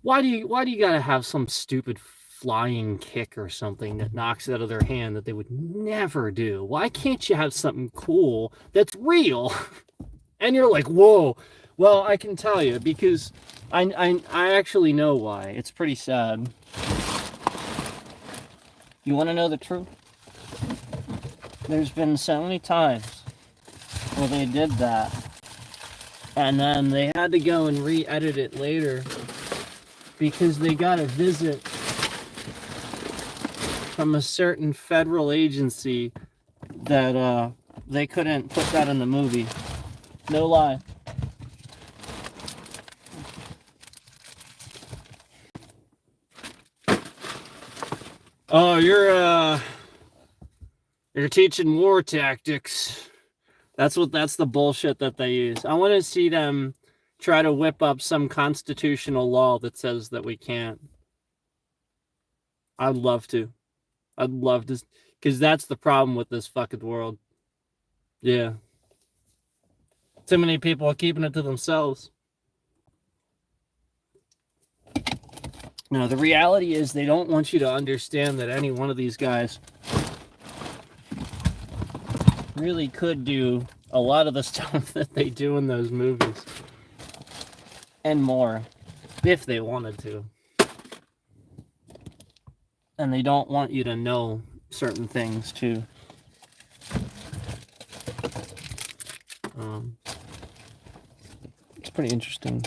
Why do you gotta have some stupid flying kick or something that knocks it out of their hand that they would never do? Why can't you have something cool that's real? And you're like, whoa. Well, I can tell you because I actually know why. It's pretty sad. You want to know the truth? There's been so many times where they did that, and then they had to go and re-edit it later because they got a visit from a certain federal agency that they couldn't put that in the movie. No lie. Oh, you're teaching war tactics. That's the bullshit that they use. I want to see them try to whip up some constitutional law that says that we can't. I'd love to, because that's the problem with this fucking world. Yeah. Too many people are keeping it to themselves. No, the reality is they don't want you to understand that any one of these guys really could do a lot of the stuff that they do in those movies. And more, if they wanted to. And they don't want you to know certain things, too. It's pretty interesting.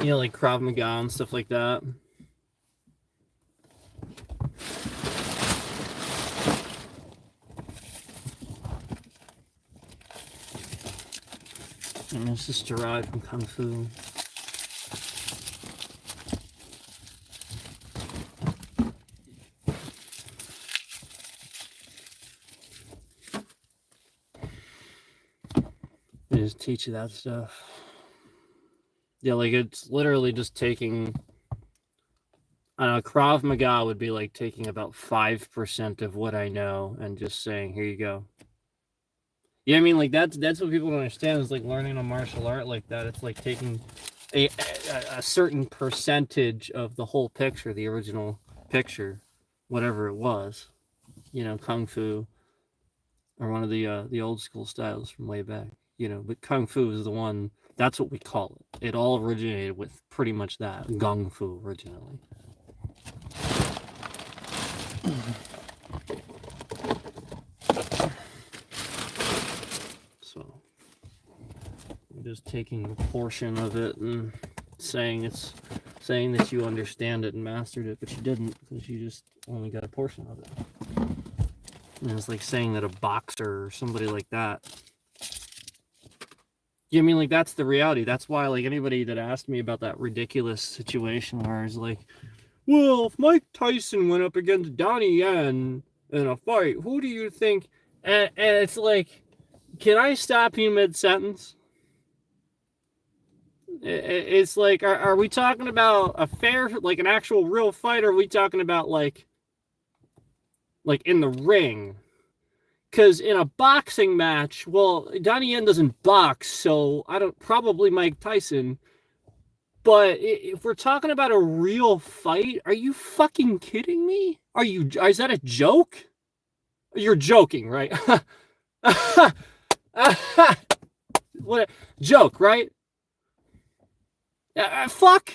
You know, like Krav Maga and stuff like that. And this is derived from Kung Fu. They just teach you that stuff. Yeah, like it's literally just taking. I don't know, Krav Maga would be like taking about 5% of what I know and just saying, here you go. Yeah, I mean, like that's what people don't understand is like learning a martial art like that. It's like taking a certain percentage of the whole picture, the original picture, whatever it was, you know, Kung Fu or one of the old school styles from way back, you know. But Kung Fu is the one. That's what we call it. It all originated with pretty much that Gung Fu originally. So, I'm just taking a portion of it and saying that you understand it and mastered it, but you didn't because you just only got a portion of it. And it's like saying that a boxer or somebody like that. Yeah, I mean, like that's the reality. That's why, like anybody that asked me about that ridiculous situation where it's like, well, if Mike Tyson went up against Donnie Yen in a fight, who do you think? And it's like, can I stop you mid-sentence? It's like, are we talking about a fair, like an actual real fight, or are we talking about like in the ring? Because in a boxing match, well, Donnie Yen doesn't box, so probably Mike Tyson. But if we're talking about a real fight, are you fucking kidding me? Is that a joke? You're joking, right? What joke, right? Fuck.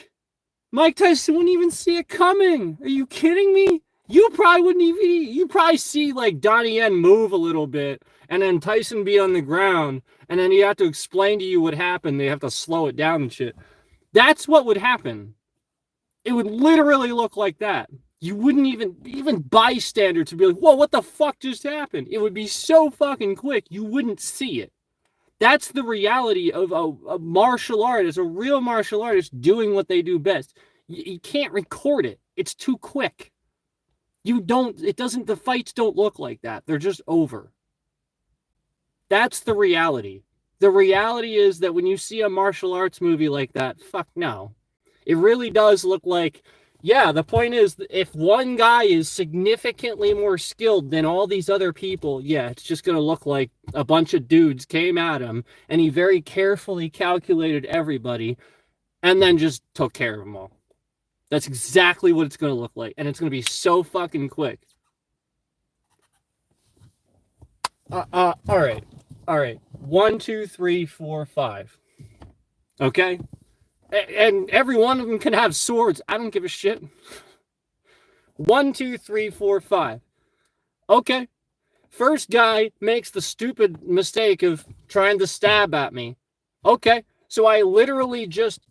Mike Tyson wouldn't even see it coming. Are you kidding me? You probably wouldn't even. You probably see like Donnie Yen move a little bit, and then Tyson be on the ground, and then you have to explain to you what happened. They have to slow it down and shit. That's what would happen. It would literally look like that. You wouldn't even bystanders would be like, "Whoa, what the fuck just happened?" It would be so fucking quick, you wouldn't see it. That's the reality of a martial artist, a real martial artist doing what they do best. You can't record it. It's too quick. The fights don't look like that. They're just over. That's the reality. The reality is that when you see a martial arts movie like that, fuck no. It really does look like, Yeah, the point is, if one guy is significantly more skilled than all these other people, yeah, it's just going to look like a bunch of dudes came at him and he very carefully calculated everybody and then just took care of them all. That's exactly what it's going to look like. And it's going to be so fucking quick. All right. All right. 1, 2, 3, 4, 5. Okay? And every one of them can have swords. I don't give a shit. 1, 2, 3, 4, 5. Okay. First guy makes the stupid mistake of trying to stab at me. Okay. So I literally just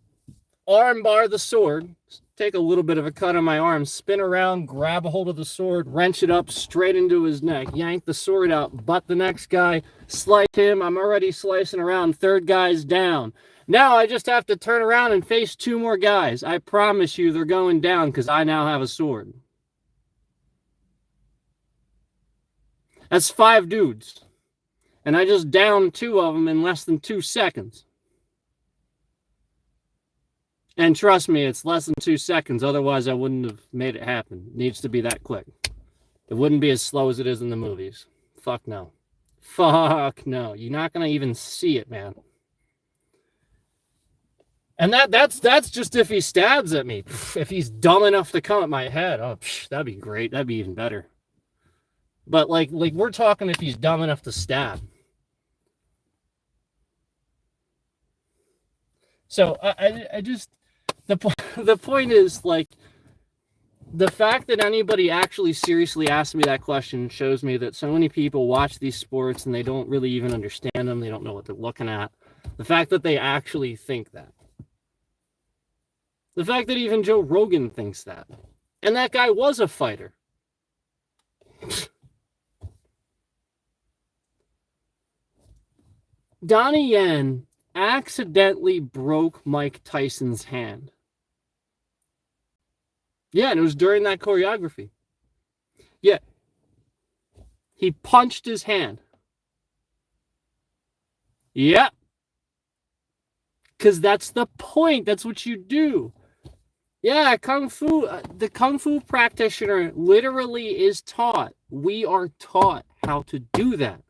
armbar the sword, take a little bit of a cut on my arm, spin around, grab a hold of the sword, wrench it up straight into his neck, yank the sword out, butt the next guy, slice him. I'm already slicing around. Third guy's down. Now I just have to turn around and face 2 more guys. I promise you they're going down because I now have a sword. That's 5 dudes. And I just downed 2 of them in less than 2 seconds. And trust me, it's less than 2 seconds. Otherwise, I wouldn't have made it happen. It needs to be that quick. It wouldn't be as slow as it is in the movies. Fuck no. Fuck no. You're not going to even see it, man. And that's just if he stabs at me. If he's dumb enough to come at my head, oh, that'd be great. That'd be even better. But like we're talking if he's dumb enough to stab. So I just the point is, like, the fact that anybody actually seriously asked me that question shows me that so many people watch these sports and they don't really even understand them. They don't know what they're looking at. The fact that they actually think that. The fact that even Joe Rogan thinks that. And that guy was a fighter. Donnie Yen accidentally broke Mike Tyson's hand. Yeah, and it was during that choreography. Yeah. He punched his hand. Yeah. Because that's the point. That's what you do. Yeah, Kung Fu, the Kung Fu practitioner literally is taught. We are taught how to do that.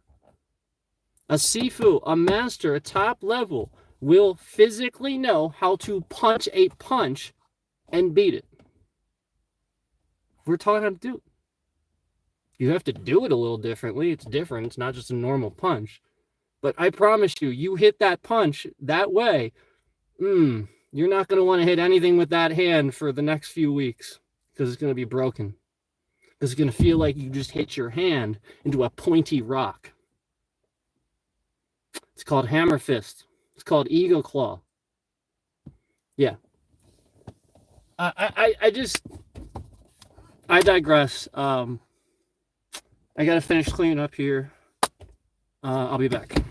A Sifu, a master, a top level, will physically know how to punch a punch and beat it. We're taught how to do it. You have to do it a little differently. It's different. It's not just a normal punch. But I promise you, you hit that punch that way, you're not going to want to hit anything with that hand for the next few weeks because it's going to be broken. Because it's going to feel like you just hit your hand into a pointy rock. It's called hammer fist. It's called eagle claw. Yeah. I digress. I got to finish cleaning up here. I'll be back.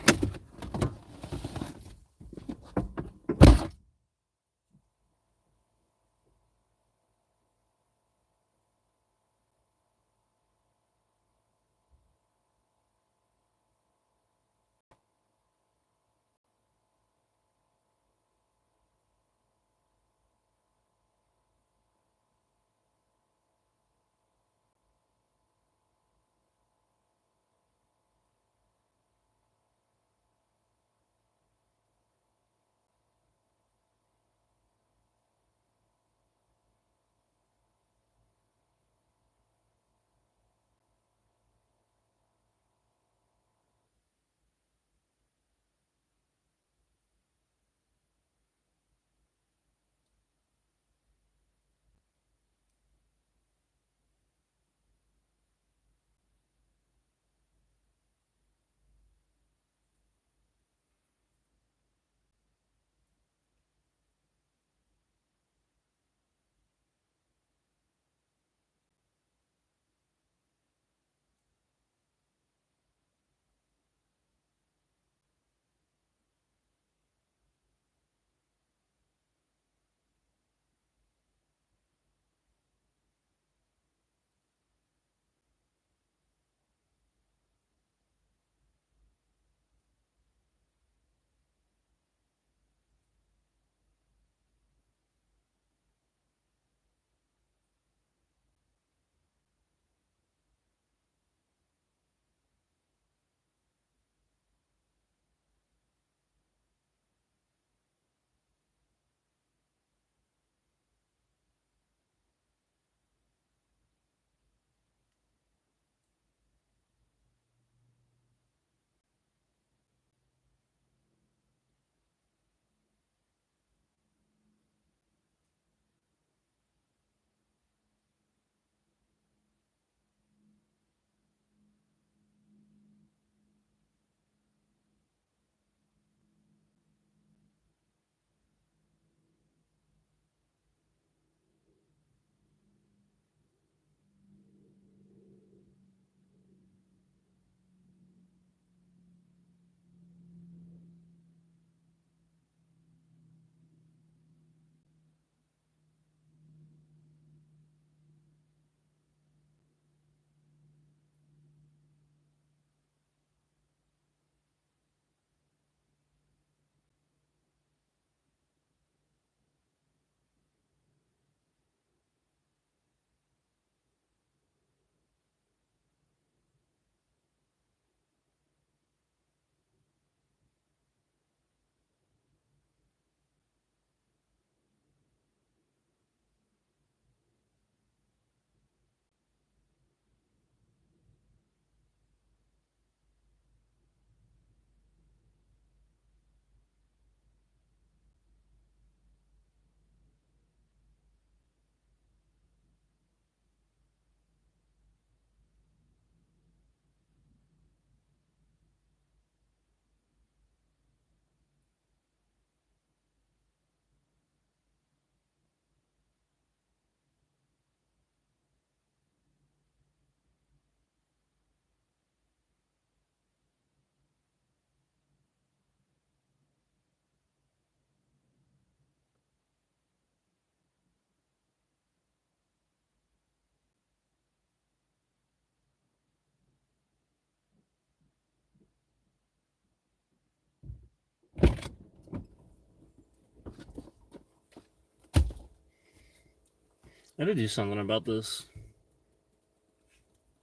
I gotta do something about this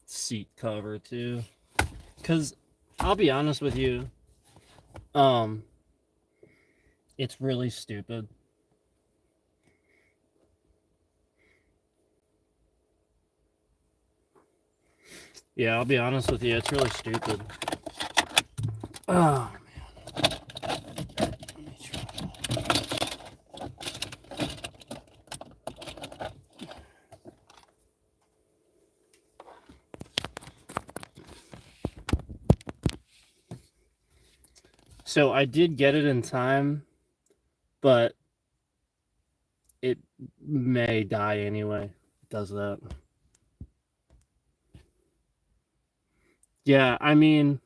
seat cover too, because I'll be honest with you, it's really stupid. Yeah, I'll be honest with you, it's really stupid. Oh, man. Let me try that. So I did get it in time, but it may die anyway. It does that. Yeah, I mean,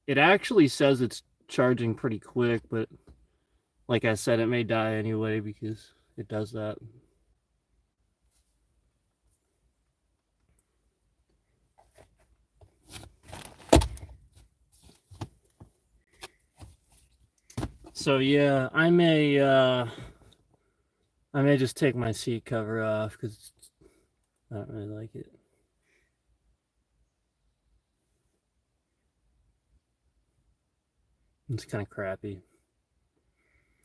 it actually says it's charging pretty quick, but like I said, it may die anyway because it does that. So yeah, I may just take my seat cover off because I don't really like it. It's kind of crappy.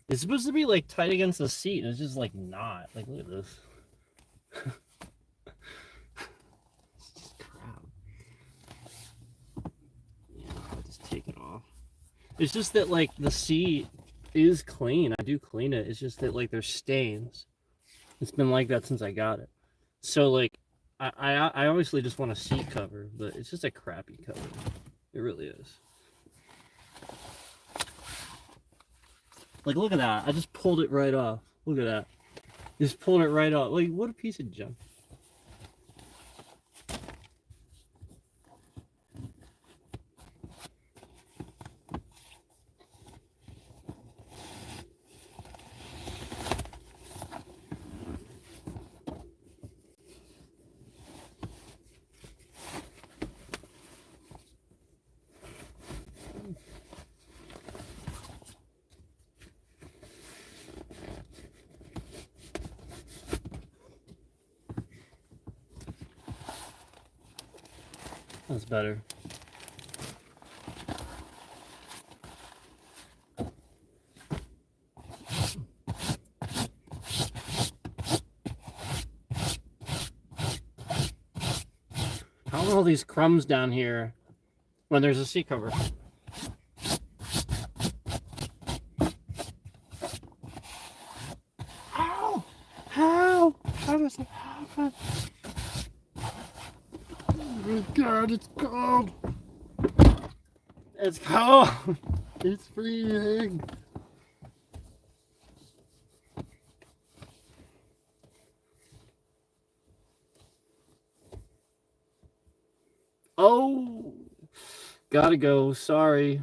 It's supposed to be like tight against the seat, and it's just like not. Like, look at this. It's just crap. Yeah, I'll just take it off. It's just that like the seat is clean. I do clean it. It's just that like there's stains. It's been like that since I got it. So like I obviously just want a seat cover, but it's just a crappy cover. It really is. Like, look at that. I just pulled it right off. Look at that. Just pulled it right off. Like, what a piece of junk. That's better. How are all these crumbs down here when there's a seat cover? How? How? How does it happen? Oh my god, it's cold. It's cold. It's freezing. Oh, gotta go. Sorry.